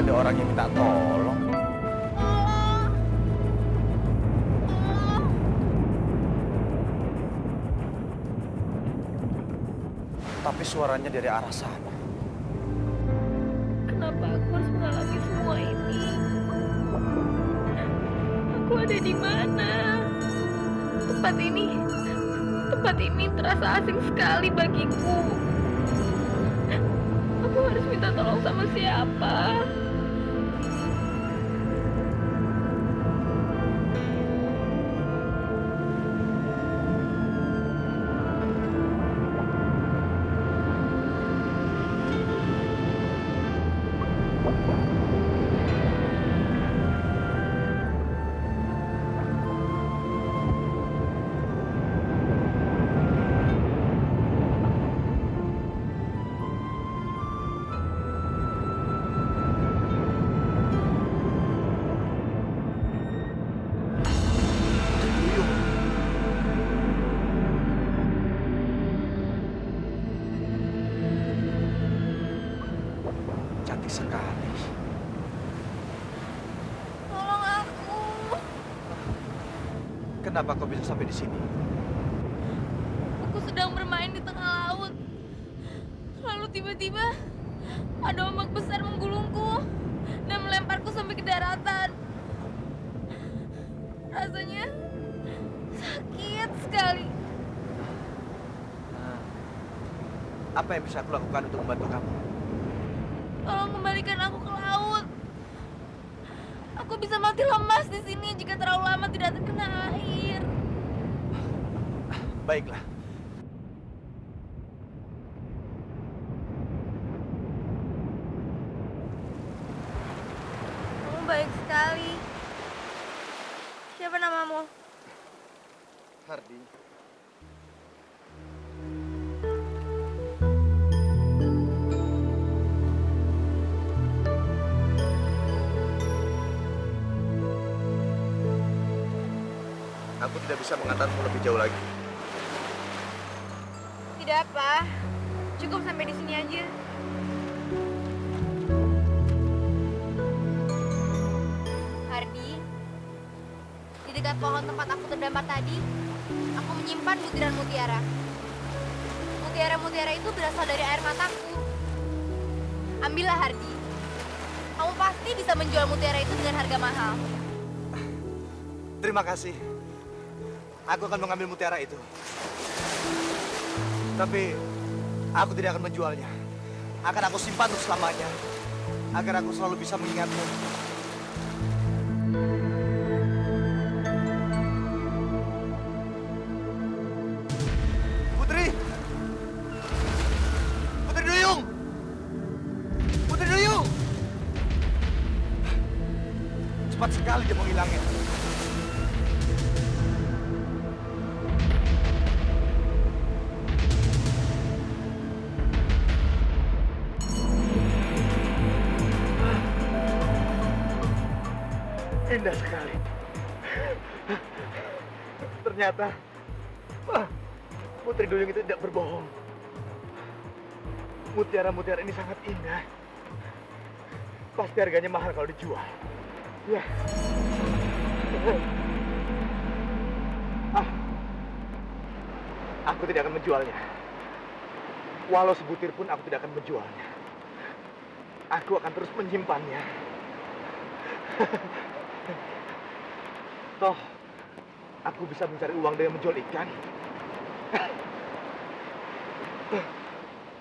ada orang yang minta tolong. Tapi suaranya dari arah sana. Kenapa aku harus mengalami semua ini? Aku ada di mana? Tempat ini terasa asing sekali bagiku. Aku harus minta tolong sama siapa? Cantik sekali. Tolong aku. Kenapa kau bisa sampai di sini? Aku sedang bermain di tengah laut. Lalu tiba-tiba ada ombak besar menggulungku dan melemparku sampai ke daratan. Rasanya sakit sekali. Nah, apa yang bisa aku lakukan untuk membantu kamu? Tolong kembalikan aku ke laut. Aku bisa mati lemas di sini jika terlalu lama tidak terkena air. Baiklah. Kamu baik sekali. Siapa namamu? Hardi. Aku tidak bisa mengantarmu lebih jauh lagi. Tidak apa. Cukup sampai di sini aja. Hardi, di dekat pohon tempat aku terdampar tadi, aku menyimpan butiran mutiara. Mutiara-mutiara itu berasal dari air mataku. Ambillah, Hardi. Kamu pasti bisa menjual mutiara itu dengan harga mahal. Terima kasih. Aku akan mengambil mutiara itu. Tapi aku tidak akan menjualnya. Akan aku simpan untuk selamanya. Agar aku selalu bisa mengingatmu. Putri! Putri Duyung! Putri Duyung! Cepat sekali dia menghilangnya. Indah sekali. Ternyata Putri Duyung itu tidak berbohong. Mutiara-mutiara ini sangat indah. Pasti harganya mahal kalau dijual. Ya. Aku tidak akan menjualnya. Walau sebutir pun aku tidak akan menjualnya. Aku akan terus menyimpannya. Toh, aku bisa mencari uang dengan menjual ikan.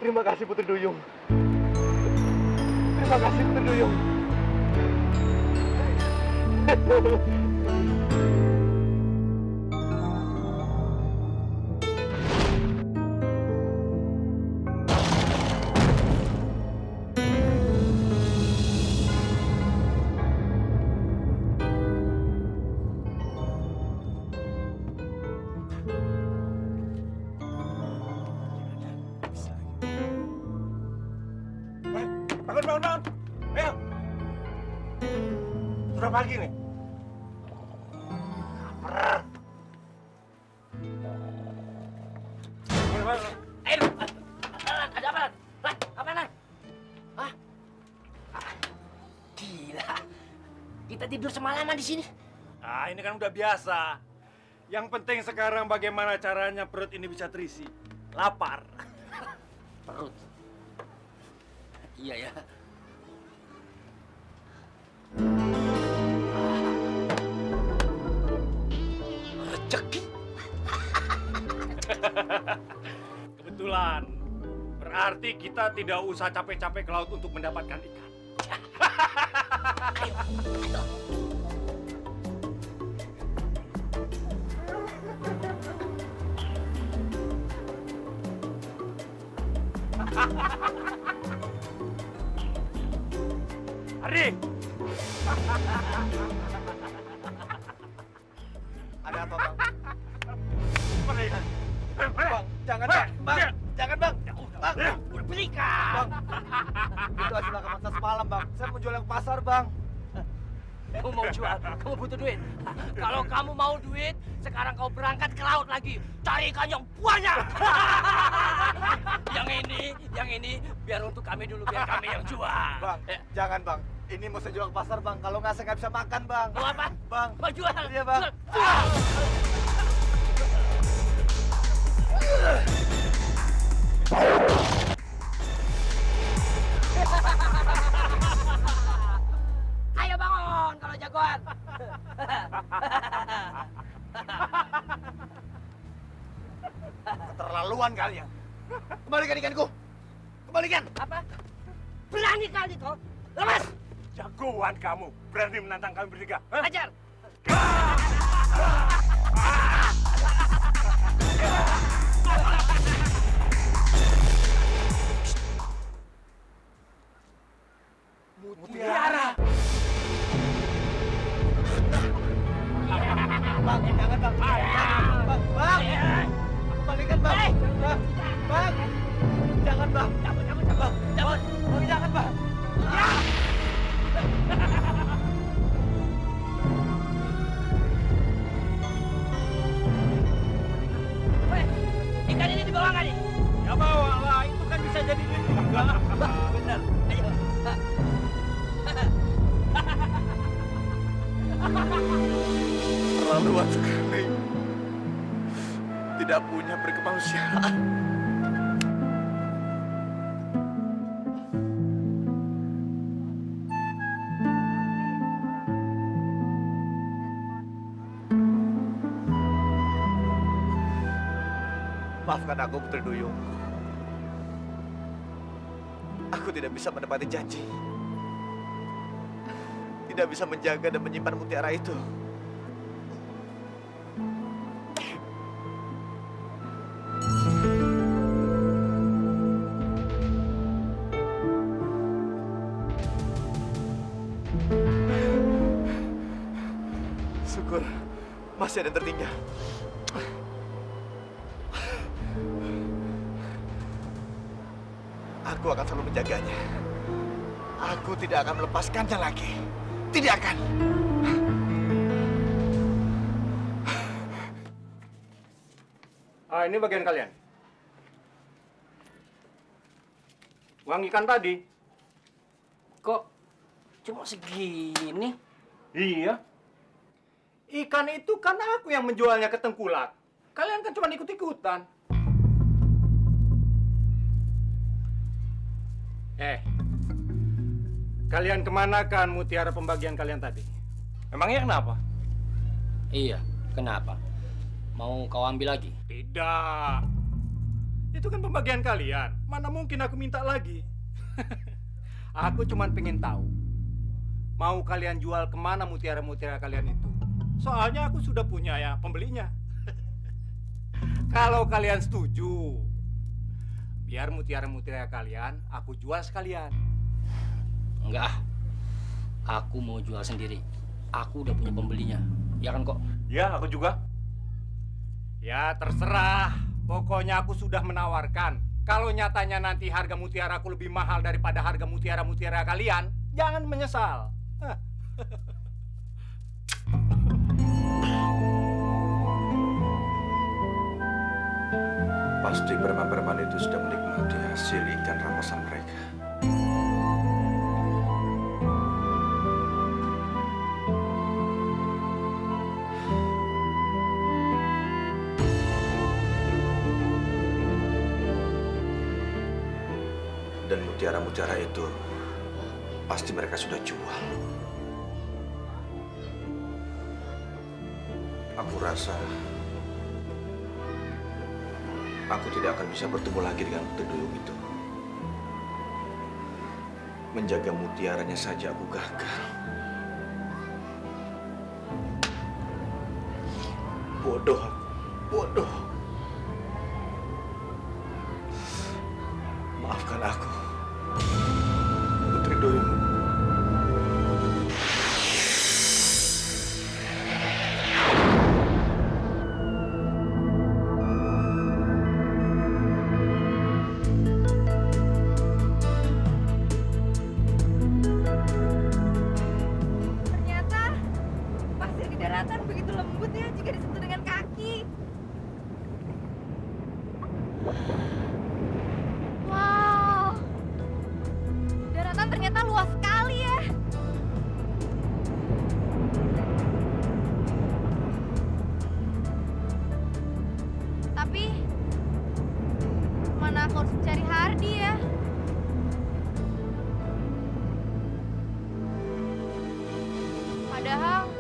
Terima kasih Putri Duyung. Terima kasih Putri Duyung. Bangun, bangun, bangun. Ayo. Sudah pagi nih. Lapar. Bangun, bangun. Ayo. Ada apa? Lan, apa, Lan? Hah? tidur semalaman di sini. Ah, ini kan udah biasa. Yang penting sekarang bagaimana caranya perut ini bisa terisi. Lapar. Perut. Iya ya. Rezeki. Kebetulan. Berarti kita tidak usah capek-capek ke laut untuk mendapatkan ikan. Ayo, ayo. Hari. Ada apa, Bang? Mari. Bang, jangan, Bang. Bang, jangan, Bang. Bang, Udah belikan. Bang. Itu hasil rekaman saya semalam, Bang. Saya mau jual yang ke pasar, Bang. Kamu mau jual, kamu butuh duit. Kalau kamu mau duit, sekarang kau berangkat ke laut lagi. Cari ikan yang banyak. yang ini, biar untuk kami dulu, biar kami yang jual. Bang, jangan, Bang. Ini mau saya jual ke pasar, Bang. Kalau nggak, saya nggak bisa makan, Bang. Mau apa? Bang. Mau jual? Iya, Bang. Jual. Ayo bangun kalau jagoan. Keterlaluan kalian. Kembalikan ikanku. Kembalikan. Apa? Berani kali kau. Lepas. Jagoan kamu. Berani menantang kami bertiga. Hah? Ajar. Mutiara. Bang, jangan, Bang. Bang, Bang. Kembalikan, Bang. Bang, Bang. Jangan, Bang. Cabut. Bang, jangan, Bang. Weh, ikan ini dibawa nggak nih? Ya bawa lah. Itu kan bisa jadi duit juga. Benar. Ayo. Terlaluan sekali. Tidak punya berkemanusiaan. Maafkan aku, Putri Duyung. Aku tidak bisa menepati janji. Tidak bisa menjaga dan menyimpan mutiara itu. Syukur masih ada yang tertinggal. Aku akan selalu menjaganya. Aku tidak akan melepaskannya lagi. Tidak akan. Ah, ini bagian kalian. Uang ikan tadi. Kok cuma segini? Iya. Ikan itu kan aku yang menjualnya ke Tengkulak. Kalian kan cuma ikut-ikutan. Kalian kemanakan mutiara pembagian kalian tadi? Emangnya kenapa? Iya, kenapa? Mau kau ambil lagi? Tidak. Itu kan pembagian kalian. Mana mungkin aku minta lagi? Aku cuma pengen tahu. Mau kalian jual kemana mutiara-mutiara kalian itu? Soalnya aku sudah punya ya pembelinya. Kalau kalian setuju, biar mutiara-mutiara kalian aku jual sekalian. Enggak. Aku mau jual sendiri. Aku udah punya pembelinya. Ya kan kok? Ya, aku juga. Ya, terserah. Pokoknya aku sudah menawarkan. Kalau nyatanya nanti harga mutiara aku lebih mahal daripada harga mutiara-mutiara kalian, jangan menyesal. Hah. Pasti preman-preman itu sudah menikmati hasil ikan rampasan mereka. Dan mutiara-mutiara itu pasti mereka sudah jual. Aku rasa aku tidak akan bisa bertemu lagi dengan Putri Duyung itu. Menjaga mutiaranya saja aku gagal. Bodoh aku, bodoh. Maafkan aku, Putri Duyung. Ternyata pasir di daratan begitu lembut ya jika disentuh dengan kaki. Wow, daratan ternyata luas sekali ya. Tapi mana aku harus mencari Hardi ya? Padahal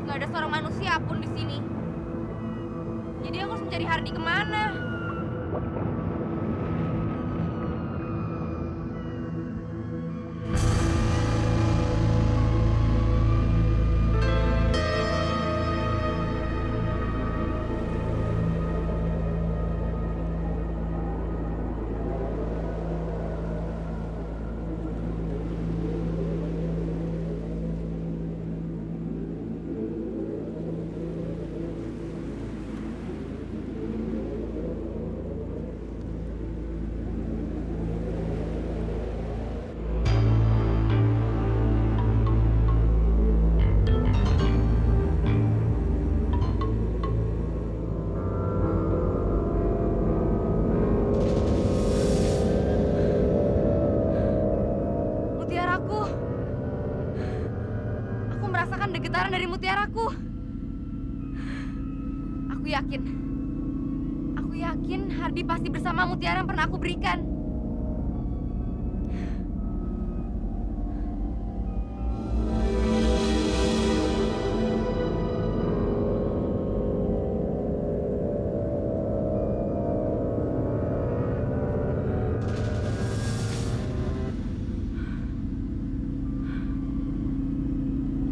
nggak ada seorang manusia pun di sini. Jadi aku harus mencari Hardi kemana? Mutiaraku. Aku merasakan ada getaran dari mutiaraku. Aku yakin Hardi pasti bersama mutiara yang pernah aku berikan.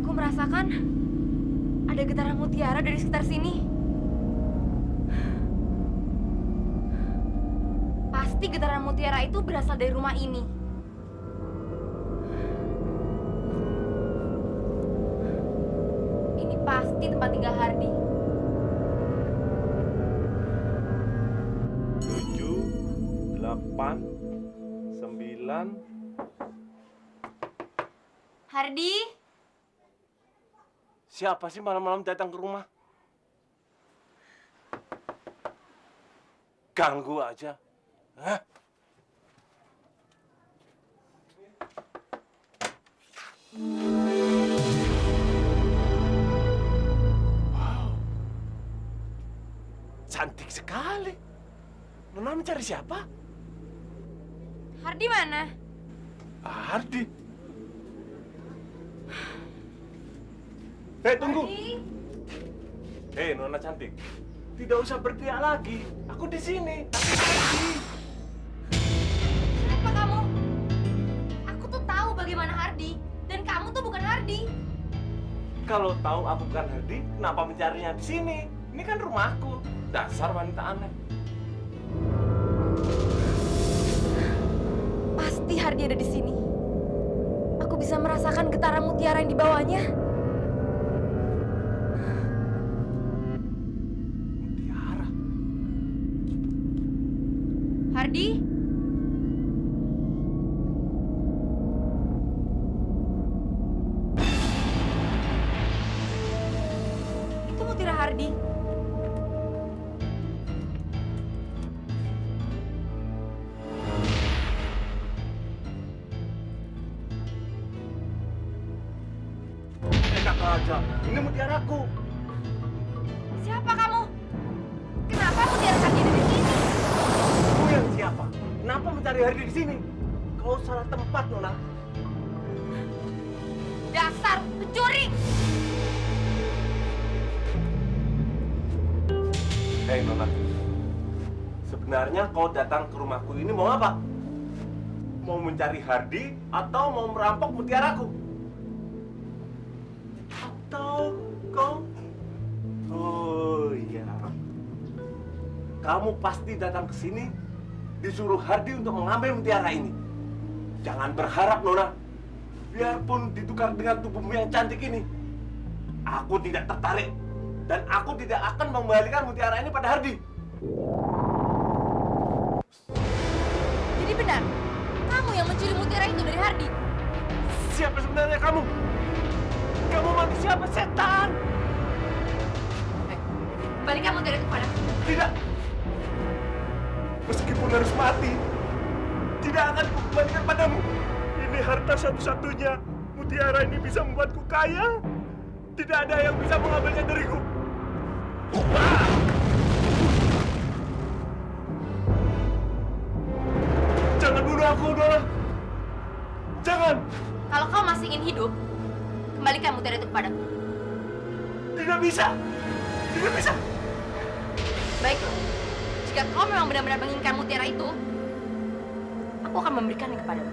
Aku merasakan ada getaran mutiara dari sekitar sini. Pasti getaran mutiara itu berasal dari rumah ini. Ini pasti tempat tinggal Hardi. 7, 8, 9. Hardi, Siapa sih malam-malam datang ke rumah? Ganggu aja. Hah? Wow. Cantik sekali. Nona mencari siapa? Hardi mana? Ardi. Hei, tunggu. Hardi, Hei, Nona cantik. Tidak usah berteriak lagi. Aku di sini. Aku Ardi. siapa kamu? Aku tuh tahu bagaimana Hardi, dan kamu tuh bukan Hardi. Kalau tahu aku bukan Hardi, kenapa mencarinya di sini? Ini kan rumahku. Dasar wanita aneh. Pasti Hardi ada di sini. Aku bisa merasakan getaran mutiara yang dibawanya. Mutiara. Hardi? Itu mutiara Hardi. Enak aja. Ini mutiaraku. Siapa kamu? Kenapa mutiara Hardi ada di sini? Aku yang siapa? Kenapa mencari mencari Hardi di sini. Kau salah tempat, Nona. Dasar pencuri! Hei, Nona. Sebenarnya kau datang ke rumahku ini mau apa? Mau mencari Hardi atau mau merampok mutiaraku? Atau kau... Oh iya. Kamu pasti datang ke sini disuruh Hardi untuk mengambil mutiara ini. Jangan berharap, Nona. Biarpun ditukar dengan tubuhmu yang cantik ini, aku tidak tertarik dan aku tidak akan mengembalikan mutiara ini pada Hardi. Jadi benar, kamu yang mencuri mutiara itu dari Hardi? Siapa sebenarnya kamu? Kamu manusia apa setan? Balikan mutiara itu padaku. Tidak. Meskipun harus mati, tidak akan kukembalikan padamu. Ini harta satu-satunya. Mutiara ini bisa membuatku kaya. Tidak ada yang bisa mengambilnya dariku. Jangan bunuh aku, Nona. Jangan. Kalau kau masih ingin hidup, kembalikan mutiara itu kepadaku. Tidak bisa. Tidak bisa. Baiklah, jika kau memang benar-benar menginginkan mutiara itu, aku akan memberikannya kepadamu.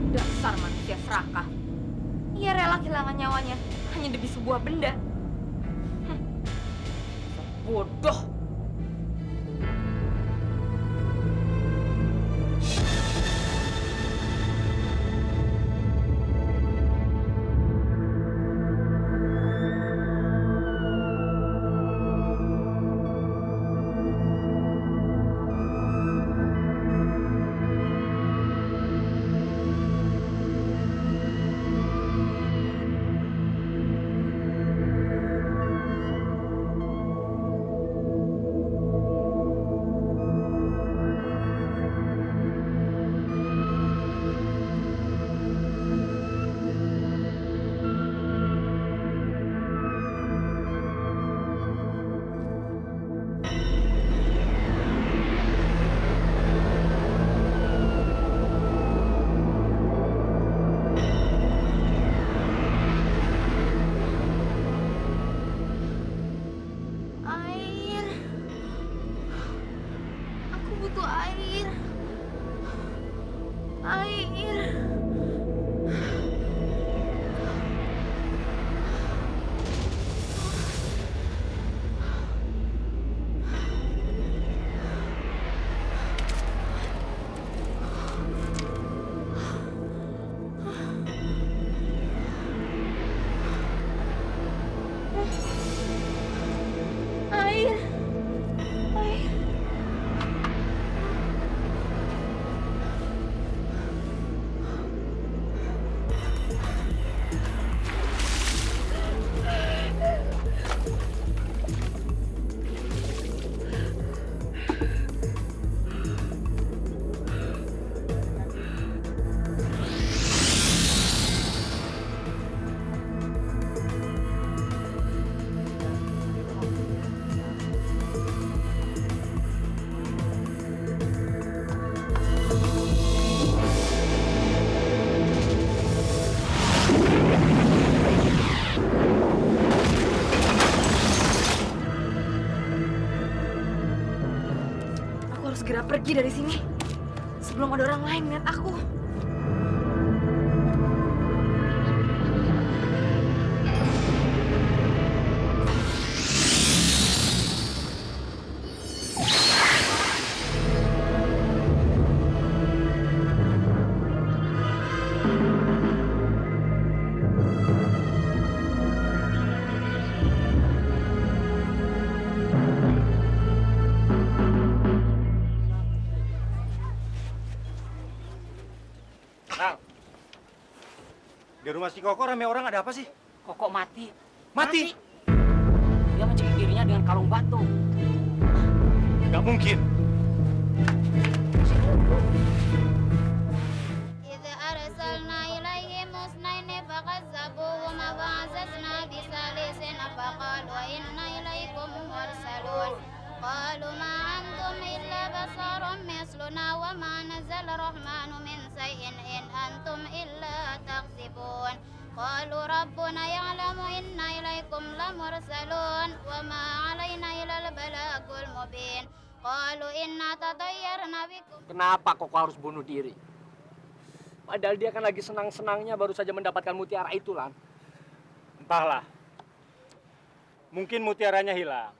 Dasar manusia serakah. Ia rela kehilangan nyawanya hanya demi sebuah benda. Bodoh. Air. Aku butuh air. Air. Air. Air. Aku harus segera pergi dari sini sebelum ada orang lain melihat aku. Di rumah si Koko rame orang, ada apa sih? Koko mati. Mati? Dia mencekik dirinya dengan kalung batu. Nggak mungkin. إذا أرسلنا إليهم اثنين فكذبوهما فعززنا بثالث فقالوا إنا إليكم مرسلون قالوا ما أنتم إلا بشر مثلنا وما نزل الرحمن من شيء إن أنتم إلا تكذبون قالوا ربنا يعلم إنا إليكم لمرسلون وما علينا إلا البلاغ المبين قالوا إنا تطيرنا بكم. Kenapa Koko harus bunuh diri? Padahal dia kan lagi senang-senangnya baru saja mendapatkan mutiara itu, Lan. Entahlah. Mungkin mutiaranya hilang.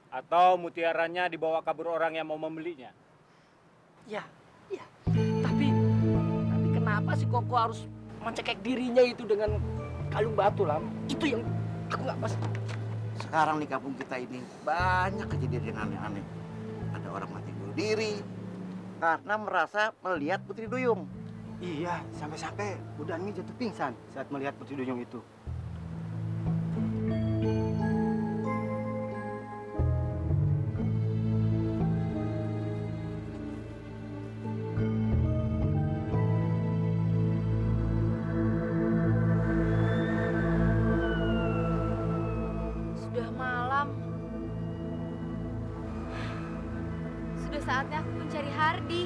Atau mutiaranya dibawa kabur orang yang mau membelinya. Ya. Tapi kenapa sih Koko harus mencekik dirinya itu dengan kalung batu, Lan? Itu yang aku nggak pas. Sekarang di kampung kita ini banyak kejadian aneh-aneh. Ada orang mati bunuh diri karena merasa melihat Putri Duyung. Iya, sampai-sampai Udani jatuh pingsan saat melihat Putri Duyung itu. Sudah malam. Sudah saatnya aku mencari Hardi.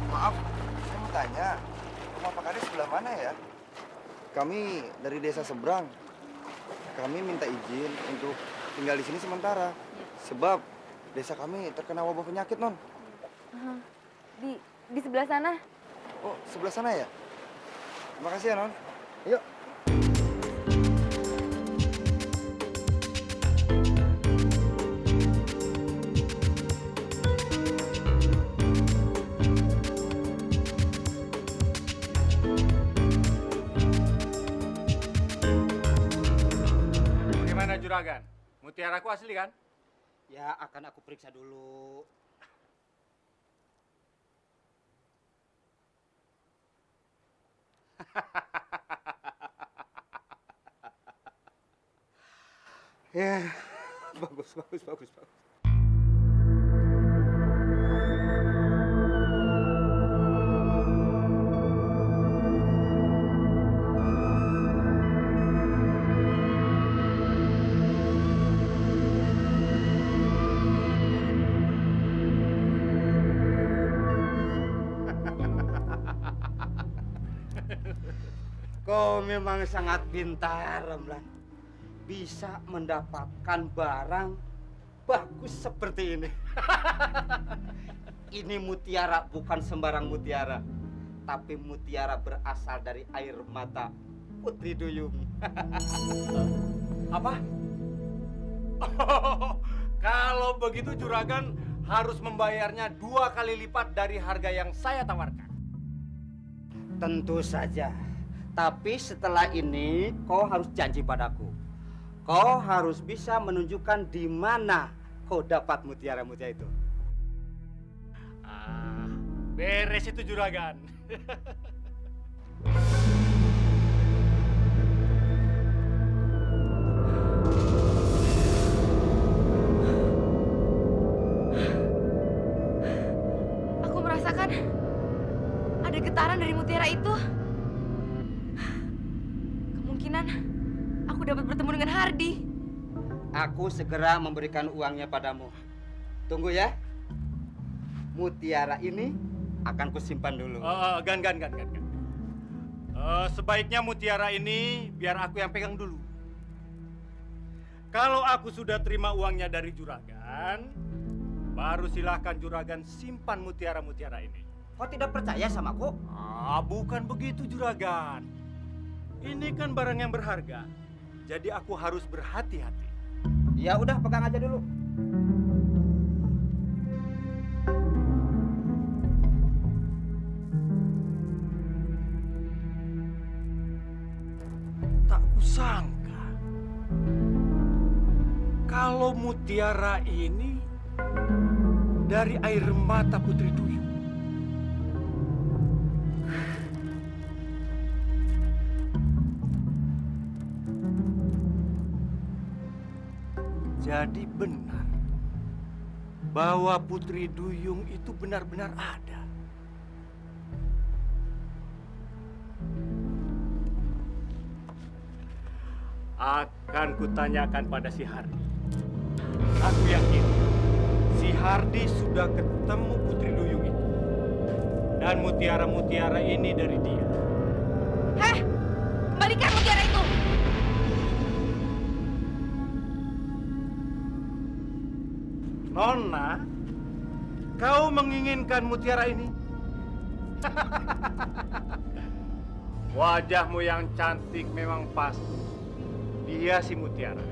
Maaf, saya mau tanya, rumah Pak Kades sebelah mana ya? Kami dari desa seberang. Kami minta izin untuk tinggal di sini sementara. Sebab desa kami terkena wabah penyakit, Non. Di sebelah sana. Oh, sebelah sana ya? Terima kasih ya, Non. Yuk. Bagaimana juragan? Mutiaraku asli kan? Ya, akan aku periksa dulu. Ya, bagus. Kau memang sangat pintar, Ramlan. Bisa mendapatkan barang bagus seperti ini. Ini mutiara bukan sembarang mutiara, tapi mutiara berasal dari air mata Putri Duyung. Apa? Kalau begitu juragan harus membayarnya 2 kali lipat dari harga yang saya tawarkan. Tentu saja. Tapi setelah ini kau harus janji padaku. Kau harus bisa menunjukkan di mana kau dapat mutiara-mutiara itu. Beres itu juragan. Aku merasakan ada getaran dari mutiara itu. Kemungkinan aku dapat bertemu dengan Hardi. Aku segera memberikan uangnya padamu. Tunggu ya. Mutiara ini akan kusimpan dulu. Gan. Sebaiknya mutiara ini biar aku yang pegang dulu. Kalau aku sudah terima uangnya dari juragan, baru silahkan juragan simpan mutiara-mutiara ini. Kau tidak percaya sama aku? Bukan begitu juragan. Ini kan barang yang berharga. Jadi aku harus berhati-hati. Ya udah, pegang aja dulu. Tak kusangka kalau mutiara ini dari air mata Putri Duyung. Jadi benar bahwa Putri Duyung itu benar-benar ada. Akan kutanyakan pada si Hardi. Aku yakin si Hardi sudah ketemu Putri Duyung itu. Dan mutiara-mutiara ini dari dia. Heh, kembalikan mutiara itu. Nona, kau menginginkan mutiara ini? Wajahmu yang cantik memang pas. Dia si mutiara.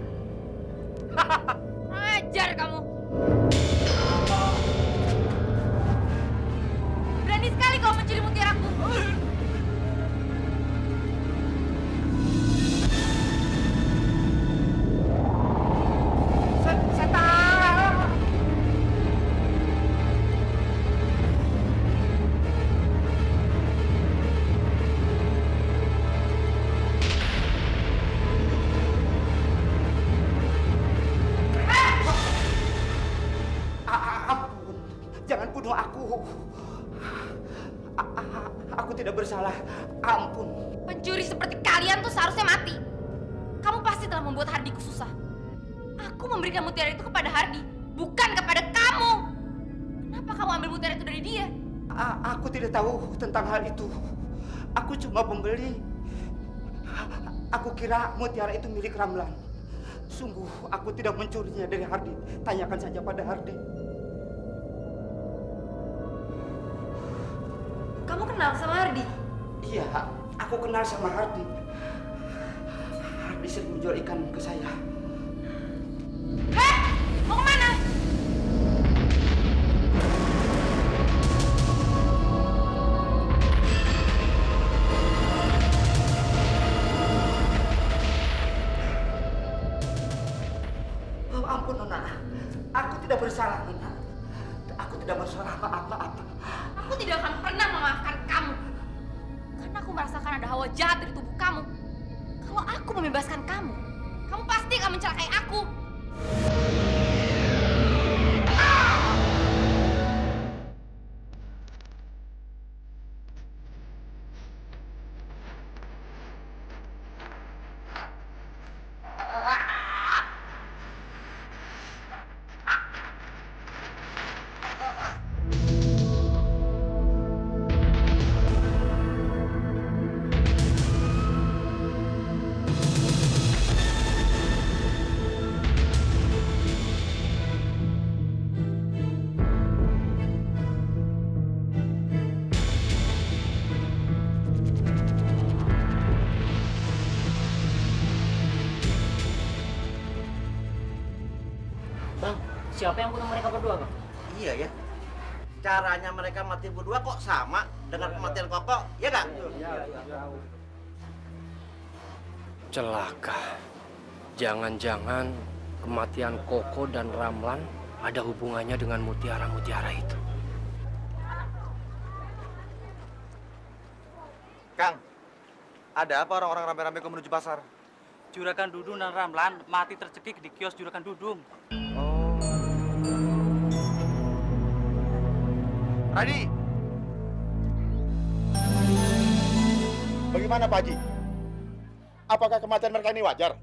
Ajar kamu. Berani sekali kau mencuri mutiaraku. Ampun, jangan bunuh aku. Aku tidak bersalah. Ampun. Pencuri seperti kalian tuh seharusnya mati. Kamu pasti telah membuat Hardiku susah. Aku memberikan mutiara itu kepada Hardi, bukan kepada kamu. Kenapa kamu ambil mutiara itu dari dia? Aku tidak tahu tentang hal itu. Aku cuma pembeli. Aku kira mutiara itu milik Ramlan. Sungguh, aku tidak mencurinya dari Hardi. Tanyakan saja pada Hardi. Kamu kenal sama Hardi? Iya, aku kenal sama Hardi. Hardi sering menjual ikan ke saya. Heh, mau kemana? Oh, ampun, Nona. Aku tidak bersalah, Nona. Aku tidak bersalah. Maaf. Aku tidak akan pernah memaafkan kamu. Karena aku merasakan ada hawa jahat dari tubuh kamu. Kalau aku membebaskan kamu, kamu pasti akan mencelakai aku. Siapa yang bunuh mereka berdua, Bang? Iya ya. Caranya mereka mati berdua kok sama dengan kematian Koko, ya nggak? Celaka. Jangan-jangan kematian Koko dan Ramlan ada hubungannya dengan mutiara-mutiara itu. Kang, ada apa orang-orang rame-rame ke menuju pasar? Juragan Dudung dan Ramlan mati tercekik di kios Juragan Dudung. Radi! Bagaimana Pak Haji? Apakah kematian mereka ini wajar?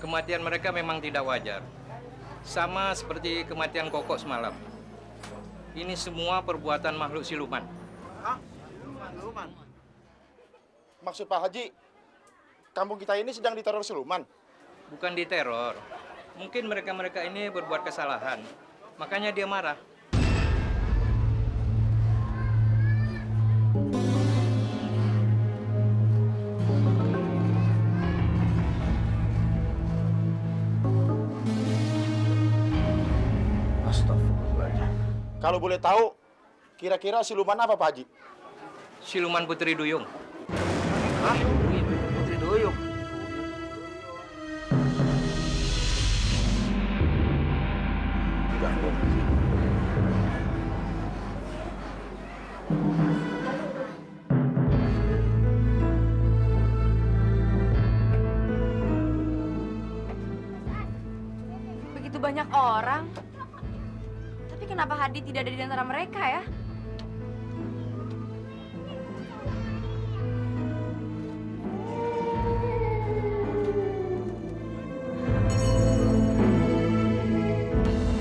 Kematian mereka memang tidak wajar. Sama seperti kematian Koko semalam. Ini semua perbuatan makhluk siluman. Hah? Siluman? Maksud Pak Haji, kampung kita ini sedang diteror siluman? Bukan diteror. Mungkin mereka-mereka ini berbuat kesalahan. Makanya dia marah. Kalau boleh tahu, kira-kira siluman apa Pak Haji? Siluman Putri Duyung. Hah? Putri Duyung. Tidak mungkin. Begitu banyak orang. Tapi kenapa Hardi tidak ada di antara mereka ya?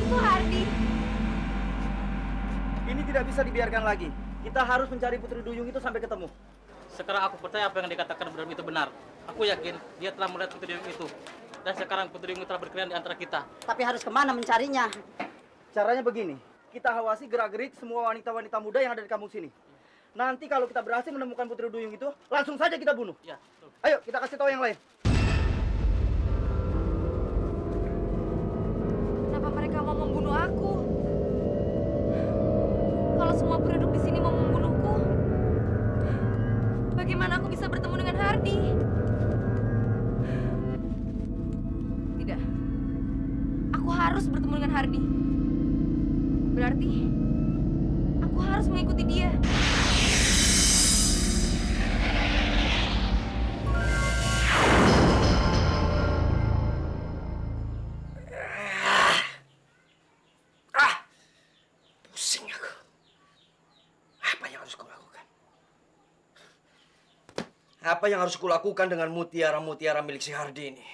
Itu Hardi. Ini tidak bisa dibiarkan lagi. Kita harus mencari Putri Duyung itu sampai ketemu. Sekarang aku percaya apa yang dikatakan Bram itu benar. Aku yakin dia telah melihat Putri Duyung itu. Dan sekarang Putri Duyung telah berkeliaran di antara kita. Tapi harus kemana mencarinya? Caranya begini, kita awasi gerak-gerik semua wanita-wanita muda yang ada di kampung sini. Nanti kalau kita berhasil menemukan Putri Duyung itu, langsung saja kita bunuh. Ya, Ayo, kita kasih tahu yang lain. Kenapa mereka mau membunuh aku? Kalau semua penduduk di sini mau membunuhku, bagaimana aku bisa bertemu dengan Hardi? Tidak. Aku harus bertemu dengan Hardi. Berarti aku harus mengikuti dia. Pusing aku. Apa yang harus kulakukan? Apa yang harus kulakukan dengan mutiara-mutiara milik si Hardi ini?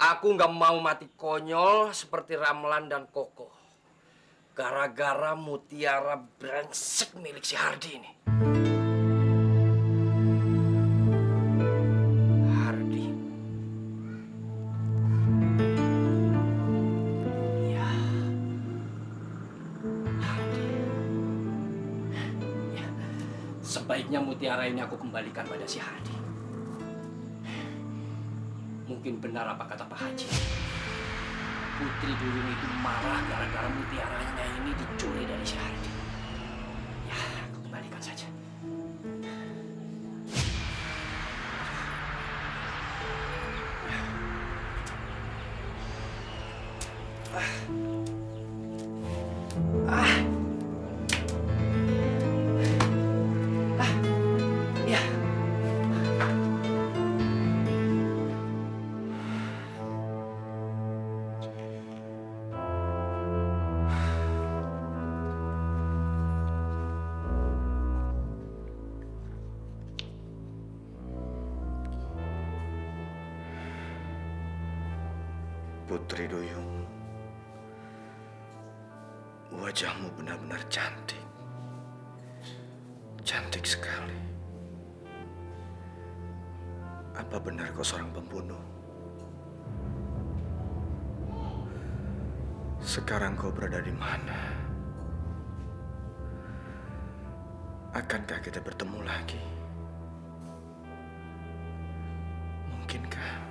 Aku nggak mau mati konyol seperti Ramlan dan Koko. Gara-gara mutiara brengsek milik si Hardi ini. Hardi. Ya. Hardi. Ya. Sebaiknya mutiara ini aku kembalikan pada si Hardi. Mungkin benar apa kata Pak Haji. Putri Duyung itu marah gara-gara mutiaranya ini dicuri dari si Hardi. Ya, aku kembalikan saja. Ya. Putri Duyung, wajahmu benar-benar cantik. Cantik sekali. Apa benar kau seorang pembunuh? Sekarang kau berada di mana? Akankah kita bertemu lagi? Mungkinkah?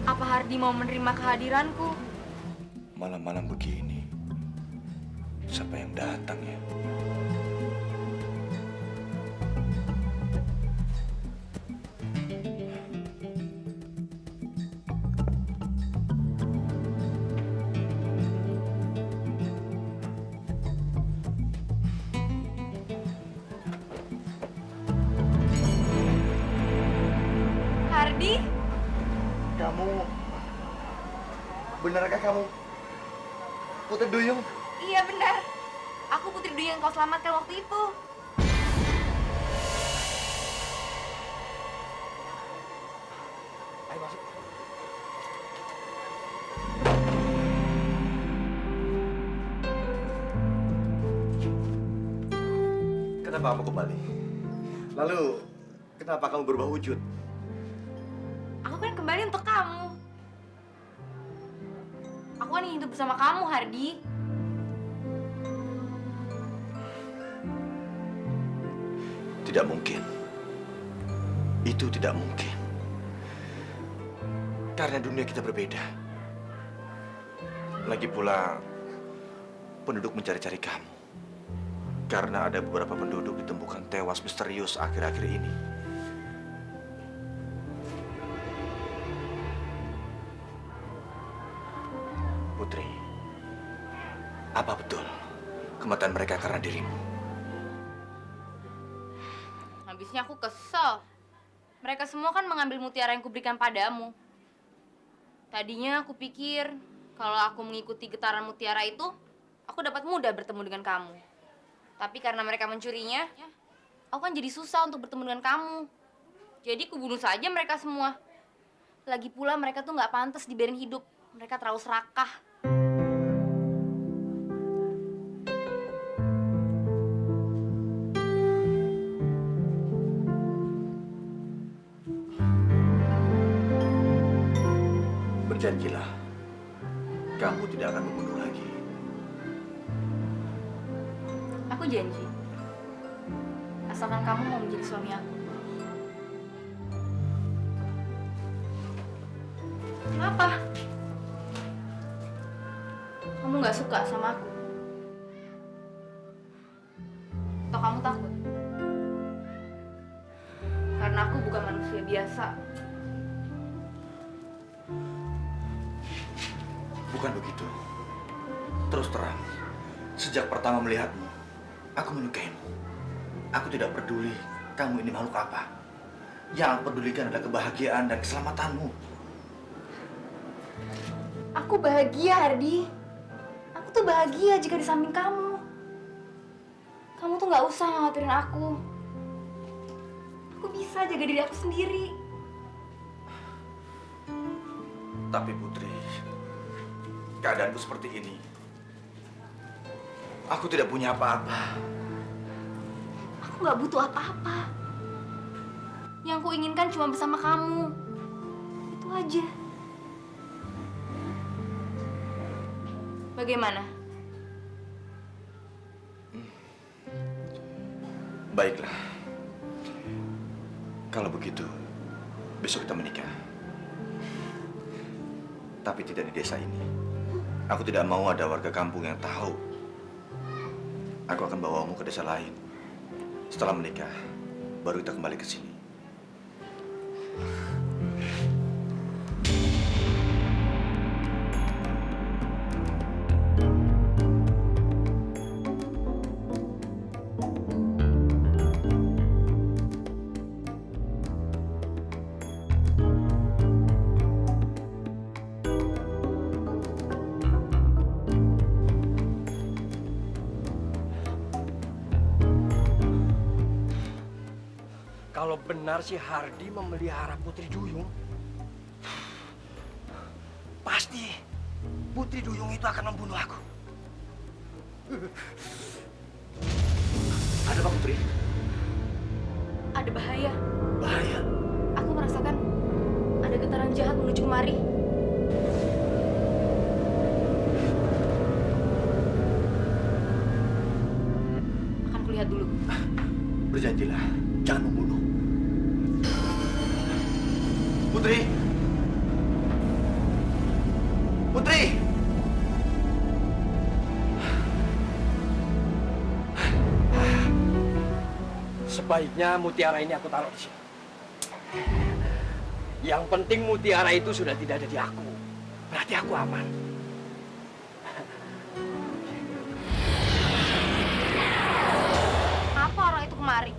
Apa Hardi mau menerima kehadiranku? Malam-malam begini, siapa yang datang ya? Hardi? Benarkah kamu Putri Duyung? Iya benar. Aku Putri Duyung yang kau selamatkan waktu itu. Ayo masuk. Kenapa kamu kembali? Lalu, kenapa kamu berubah wujud? Aku kan kembali untuk kamu. Aku kan ingin hidup bersama kamu, Hardi. Tidak mungkin. Itu tidak mungkin. Karena dunia kita berbeda. Lagi pula, penduduk mencari-cari kamu. Karena ada beberapa penduduk ditemukan tewas misterius akhir-akhir ini. Putri, apa betul kematian mereka karena dirimu? Habisnya aku kesel. Mereka semua kan mengambil mutiara yang kuberikan padamu. Tadinya aku pikir kalau aku mengikuti getaran mutiara itu, aku dapat mudah bertemu dengan kamu. Tapi karena mereka mencurinya, aku kan jadi susah untuk bertemu dengan kamu. Jadi kubunuh saja mereka semua. Lagi pula mereka tuh nggak pantas dibiarin hidup. Mereka terlalu serakah. Berjanjilah, kamu tidak akan membunuh lagi. Aku janji. Asalkan kamu mau menjadi suami aku. Kenapa? Kamu nggak suka sama aku? Atau kamu takut? Karena aku bukan manusia biasa. Bukan begitu. Terus terang, sejak pertama melihatmu, aku menyukaimu. Aku tidak peduli kamu ini makhluk apa. Yang aku pedulikan adalah kebahagiaan dan keselamatanmu. Aku bahagia, Hardi. Aku tuh bahagia jika di samping kamu. Kamu tuh nggak usah khawatirin aku. Aku bisa jaga diri aku sendiri. Tapi Putri, keadaanku seperti ini. Aku tidak punya apa-apa. Aku nggak butuh apa-apa. Yang ku inginkan cuma bersama kamu. Itu aja. Bagaimana? Baiklah. Kalau begitu, besok kita menikah. Tapi tidak di desa ini. Aku tidak mau ada warga kampung yang tahu. Aku akan bawamu ke desa lain. Setelah menikah, baru kita kembali ke sini. Kalau benar si Hardi memelihara Putri Duyung, pasti Putri Duyung itu akan membunuh aku. Ada apa, Putri? Ada bahaya. Bahaya? Aku merasakan ada getaran jahat menuju kemari. Akan kulihat dulu. Berjanjilah, jangan membunuh. Putri! Putri! Sebaiknya mutiara ini aku taruh di sini. Yang penting mutiara itu sudah tidak ada di aku. Berarti aku aman. Apa orang itu kemari?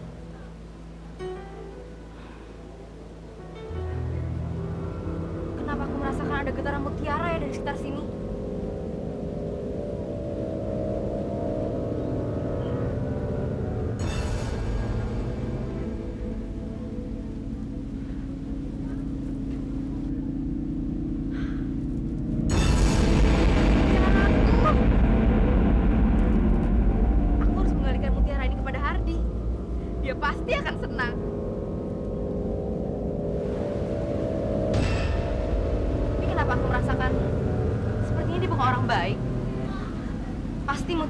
Kenapa aku merasakan ada getaran mutiara ya dari sekitar sini? Aku harus mengembalikan mutiara ini kepada Hardi.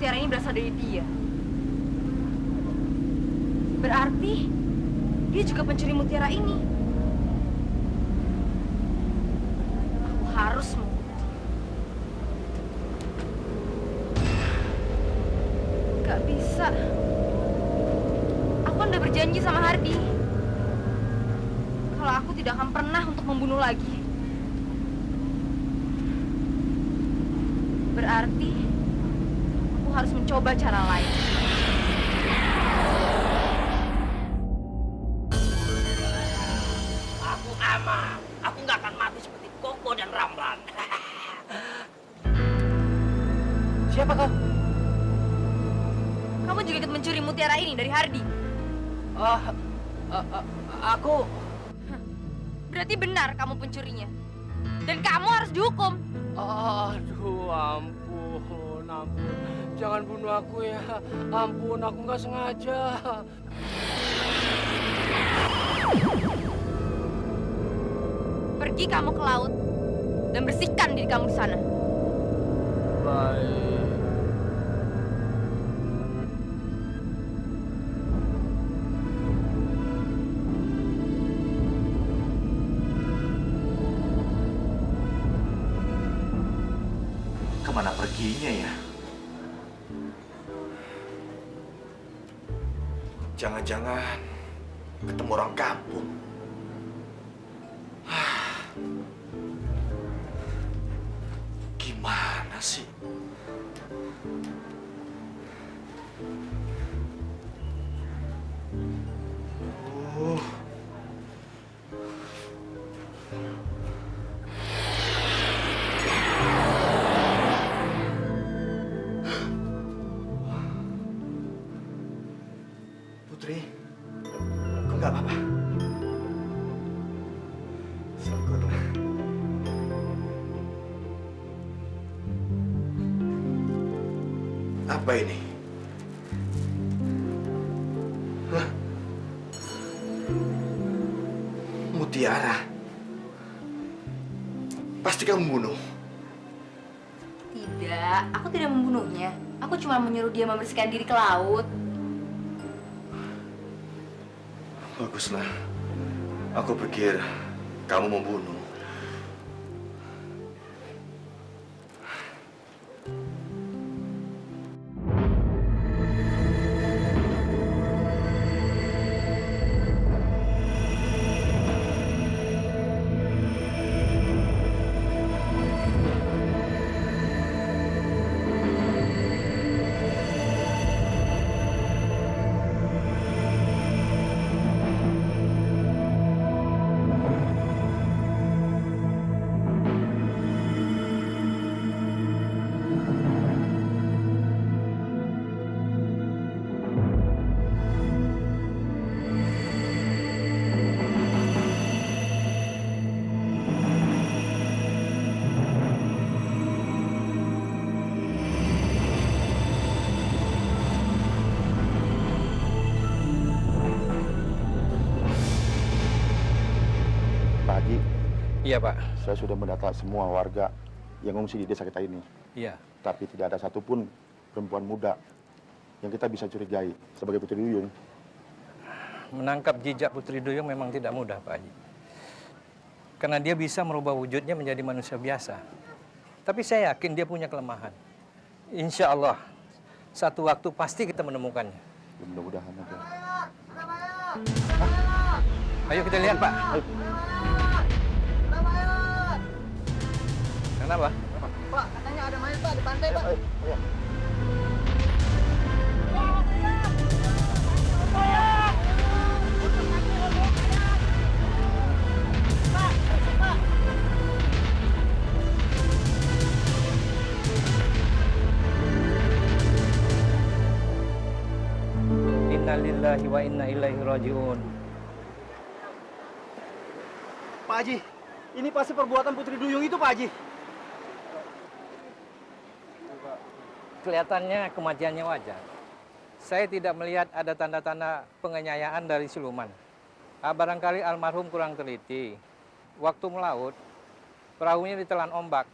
mutiara ini berasal dari dia. Berarti dia juga pencuri mutiara ini. Aku harus mengikuti. Gak bisa. Aku udah berjanji sama Hardi kalau aku tidak akan pernah untuk membunuh lagi. Berarti aku harus mencoba cara lain. Aku aman. Aku nggak akan mati seperti Koko dan Ramlan. Siapa kau? Kamu juga ikut mencuri mutiara ini dari Hardi? Aku... Berarti benar kamu pencurinya. Dan kamu harus dihukum. Aduh, ampun. Jangan bunuh aku ya. Ampun, aku nggak sengaja. Pergi kamu ke laut dan bersihkan diri kamu di sana. Baik. Kemana perginya ya? Jangan-jangan ketemu orang kampung. Gimana sih? Putri, kok nggak apa-apa? Syukurlah. Apa ini? Hah? Mutiara. Pasti kamu bunuh. Tidak, aku tidak membunuhnya. Aku cuma menyuruh dia membersihkan diri ke laut. Baguslah. Aku pikir kamu membunuh. Pak Haji. Iya, Pak. Saya sudah mendata semua warga yang mengungsi di desa kita ini. Iya. Tapi tidak ada satupun perempuan muda yang kita bisa curigai sebagai Putri Duyung. Menangkap jejak Putri Duyung memang tidak mudah, Pak Haji. Karena dia bisa merubah wujudnya menjadi manusia biasa. Tapi saya yakin dia punya kelemahan. Insya Allah, satu waktu pasti kita menemukannya. Mudah-mudahan aja. Ayo kita lihat, Pak. Ayo. Kenapa? Pak, katanya ada mayat Pak di pantai Pak. Inna lillahi wa inna ilaihi rajiun. Pak Haji, ini pasti perbuatan Putri Duyung itu, Pak Haji. Kelihatannya kematiannya wajar. Saya tidak melihat ada tanda-tanda penganiayaan dari siluman. Barangkali almarhum kurang teliti. Waktu melaut, perahunya ditelan ombak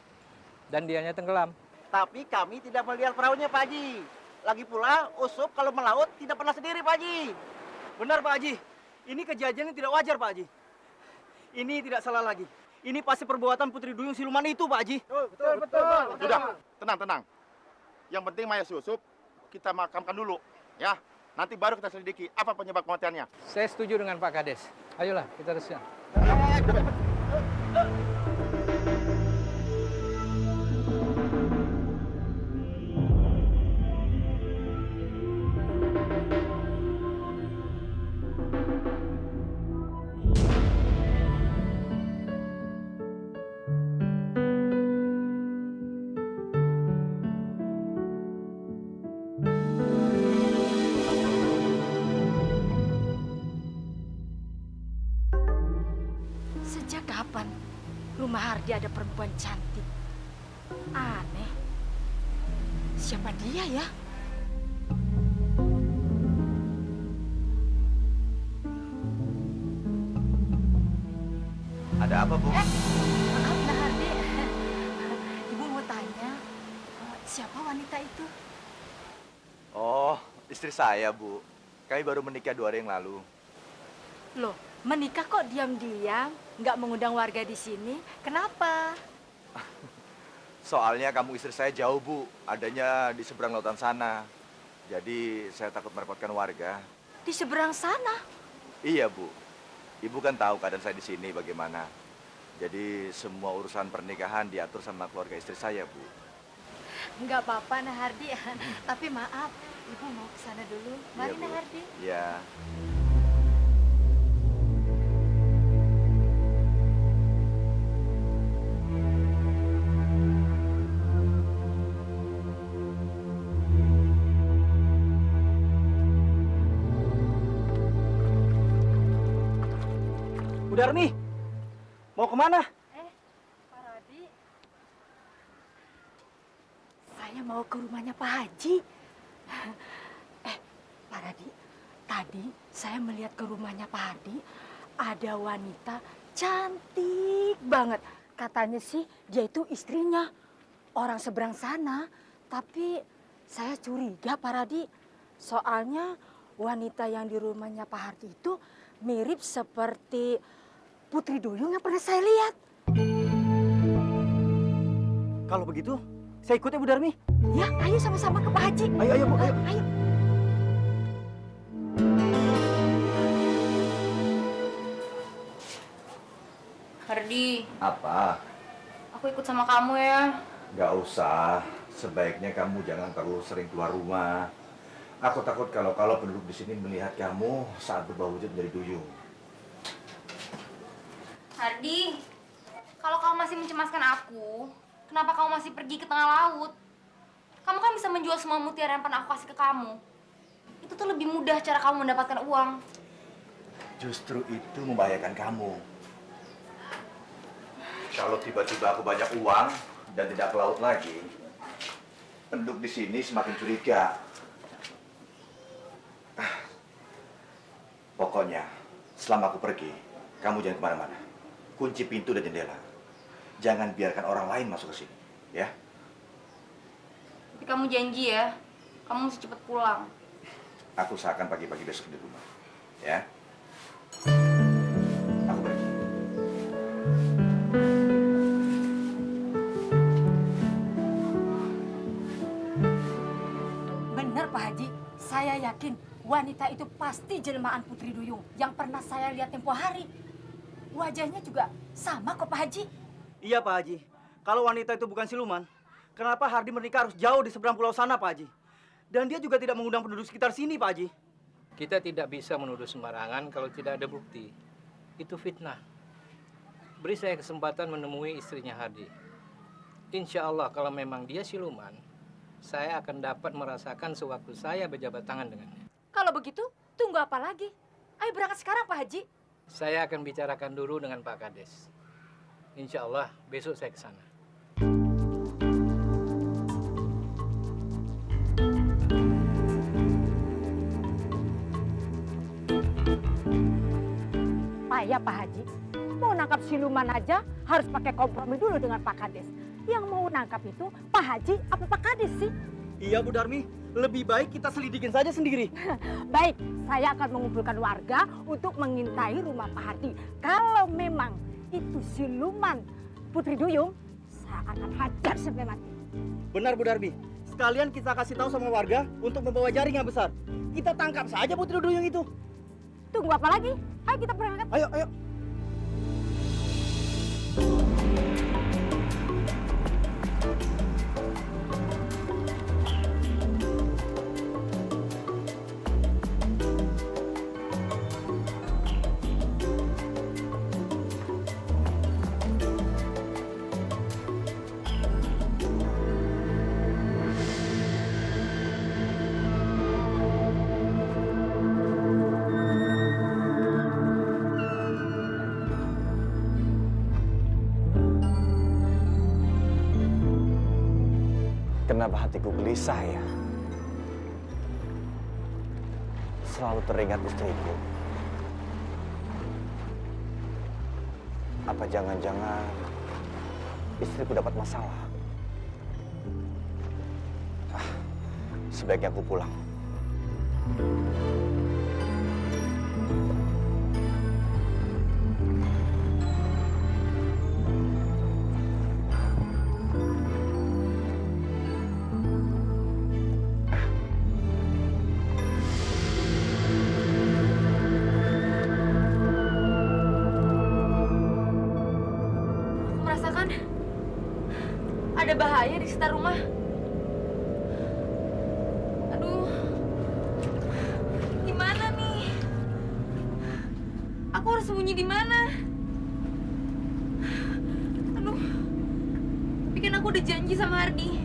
dan dianya tenggelam. Tapi kami tidak melihat perahunya Pak Haji. Lagi pula, Usup kalau melaut tidak pernah sendiri, Pak Haji. Benar, Pak Haji. Ini kejadian yang tidak wajar, Pak Haji. Ini tidak salah lagi. Ini pasti perbuatan Putri Duyung siluman itu, Pak Haji. Betul. Sudah, tenang. Yang penting mayat si Usup kita makamkan dulu, ya. Nanti baru kita selidiki apa penyebab kematiannya. Saya setuju dengan Pak Kades. Ayolah, kita teruskan. Sejak kapan rumah Hardi ada perempuan cantik? Aneh. Siapa dia ya? Ada apa, Bu? Maaf, Nah Hardi. Ibu mau tanya, siapa wanita itu? Oh, istri saya, Bu. Kami baru menikah 2 hari yang lalu. Loh, menikah kok diam-diam, nggak mengundang warga di sini? Kenapa? Soalnya kamu istri saya jauh, Bu. Adanya di seberang lautan sana. Jadi saya takut merepotkan warga. Di seberang sana? Iya, Bu. Ibu kan tahu keadaan saya di sini bagaimana. Jadi semua urusan pernikahan diatur sama keluarga istri saya, Bu. Nggak apa-apa, Nah Hardi. Tapi maaf, Ibu mau ke sana dulu. Mari, Iya, Bu. Nah Hardi. Iya. Bu Darmi, mau kemana? Pak Radi. Saya mau ke rumahnya Pak Haji. Pak Radi, tadi saya melihat ke rumahnya Pak Hardi, ada wanita cantik banget. Katanya sih dia itu istrinya orang seberang sana. Tapi saya curiga Pak Radi, soalnya wanita yang di rumahnya Pak Hardi itu mirip seperti Putri Duyung yang pernah saya lihat. Kalau begitu, saya ikut ya Bu Darmi. Ya, ayo sama-sama ke Pak Haji. Ayo, Bu, ayo. Ayo. Hardi, Apa? aku ikut sama kamu ya. Nggak usah. Sebaiknya kamu jangan terlalu sering keluar rumah. Aku takut kalau penduduk di sini melihat kamu saat berubah wujud menjadi duyung. Hardi, kalau kamu masih mencemaskan aku, kenapa kamu masih pergi ke tengah laut? Kamu kan bisa menjual semua mutiara yang pernah aku kasih ke kamu. Itu tuh lebih mudah cara kamu mendapatkan uang. Justru itu membahayakan kamu. Kalau tiba-tiba aku banyak uang dan tidak ke laut lagi, penduduk di sini semakin curiga. Pokoknya, selama aku pergi, kamu jangan kemana-mana. Kunci pintu dan jendela. Jangan biarkan orang lain masuk ke sini, ya? Tapi kamu janji ya, kamu mesti cepet pulang. Aku usahakan pagi-pagi besok di rumah, ya? Aku pergi. Benar Pak Haji, saya yakin wanita itu pasti jelmaan Putri Duyung yang pernah saya lihat tempo hari. Wajahnya juga sama kok Pak Haji. Iya Pak Haji, kalau wanita itu bukan siluman, kenapa Hardi menikah harus jauh di seberang pulau sana Pak Haji? Dan dia juga tidak mengundang penduduk sekitar sini Pak Haji. Kita tidak bisa menuduh sembarangan kalau tidak ada bukti. Itu fitnah. Beri saya kesempatan menemui istrinya Hardi. Insya Allah kalau memang dia siluman, saya akan dapat merasakan sewaktu saya berjabat tangan dengannya. Kalau begitu, tunggu apa lagi? Ayo berangkat sekarang Pak Haji. Saya akan bicarakan dulu dengan Pak Kades. Insya Allah besok saya ke sana. Payah Pak Haji. Mau nangkap siluman aja harus pakai kompromi dulu dengan Pak Kades. Yang mau nangkap itu Pak Haji apa Pak Kades sih? Iya Bu Darmi, lebih baik kita selidikin saja sendiri. Baik, saya akan mengumpulkan warga untuk mengintai rumah Pak Hardi. Kalau memang itu siluman Putri Duyung, saya akan hajar sampai mati. Benar, Bu Darbi. Sekalian kita kasih tahu sama warga untuk membawa jaring yang besar. Kita tangkap saja Putri Duyung itu. Tunggu apa lagi? Ayo kita berangkat. Ayo, ayo. Kenapa hatiku gelisah ya? Selalu teringat istriku. Apa jangan-jangan istriku dapat masalah? Sebaiknya aku pulang. Ada bahaya di sekitar rumah. Aduh, gimana nih? Aku harus sembunyi di mana? Aduh, tapi kan aku udah janji sama Hardi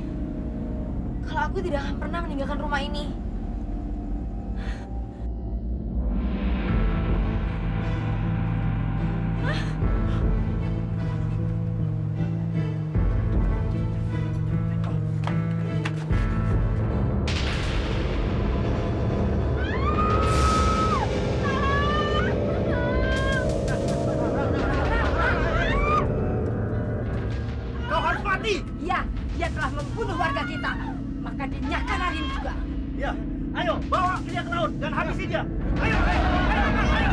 kalau aku tidak akan pernah meninggalkan rumah ini. Iya, dia telah membunuh warga kita. Maka dinyakan hari ini juga. Ya, ayo bawa dia ke laut dan habisi dia. Ayo, ayo, ayo, ayo.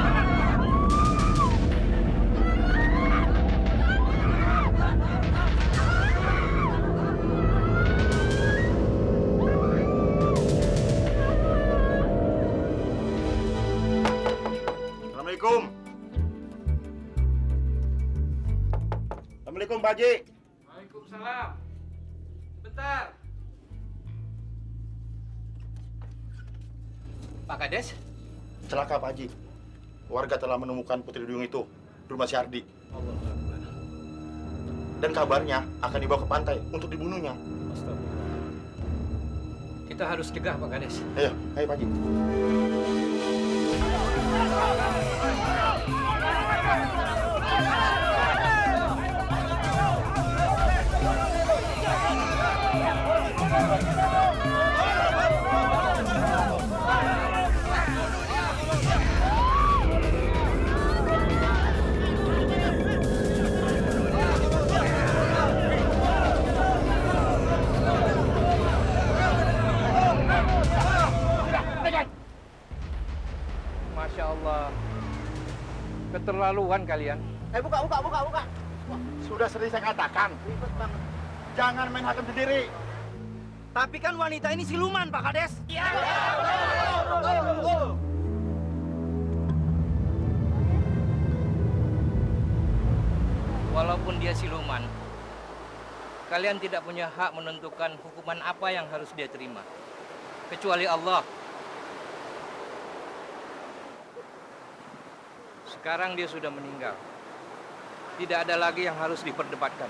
Assalamualaikum. Assalamualaikum, Pak Haji. Waalaikumsalam. Bentar. Pak Kades? Celaka, Pak Haji. Warga telah menemukan Putri Duyung itu di rumah si Hardi. Dan kabarnya akan dibawa ke pantai untuk dibunuhnya. Kita harus cegah, Pak Kades. Ayo, ayo, Pak Haji. Masya Allah. Keterlaluan kalian. Buka. Sudah sering saya katakan. Jangan main hakim sendiri. Tapi kan wanita ini siluman, Pak Kades. Iya. Walaupun dia siluman, kalian tidak punya hak menentukan hukuman apa yang harus dia terima. Kecuali Allah. Sekarang dia sudah meninggal. Tidak ada lagi yang harus diperdebatkan.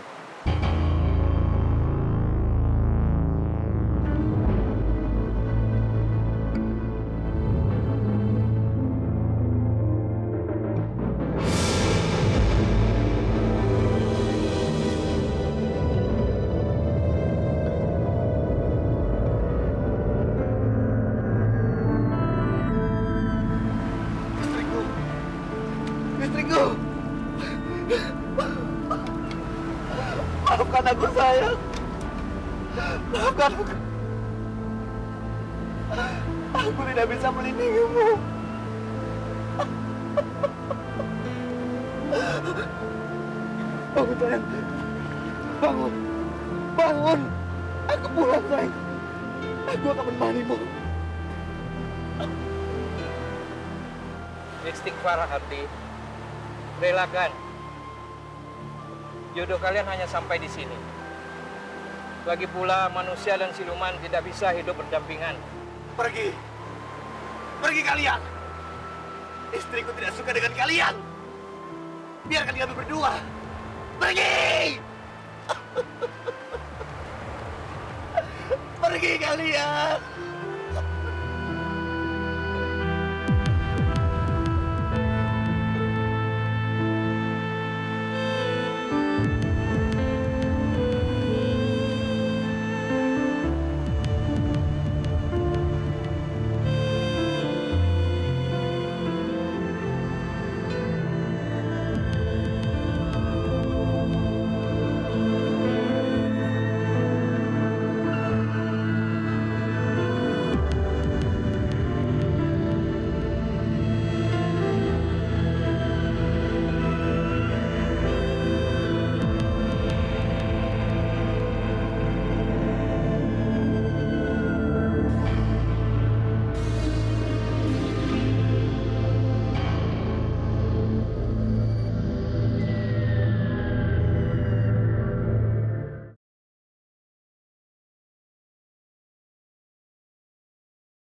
Istriku. Maafkan aku, sayang. Maafkan aku. tidak bisa melindungimu. Bangun sayang, bangun, bangun. Aku pulang sayang. Aku akan menemanimu. Istighfar Hardi. Relakan. Jodoh kalian hanya sampai di sini. Lagi pula manusia dan siluman tidak bisa hidup berdampingan. Pergi. Pergi kalian. Istriku tidak suka dengan kalian. Biarkan kami berdua. Pergi. Pergi kalian.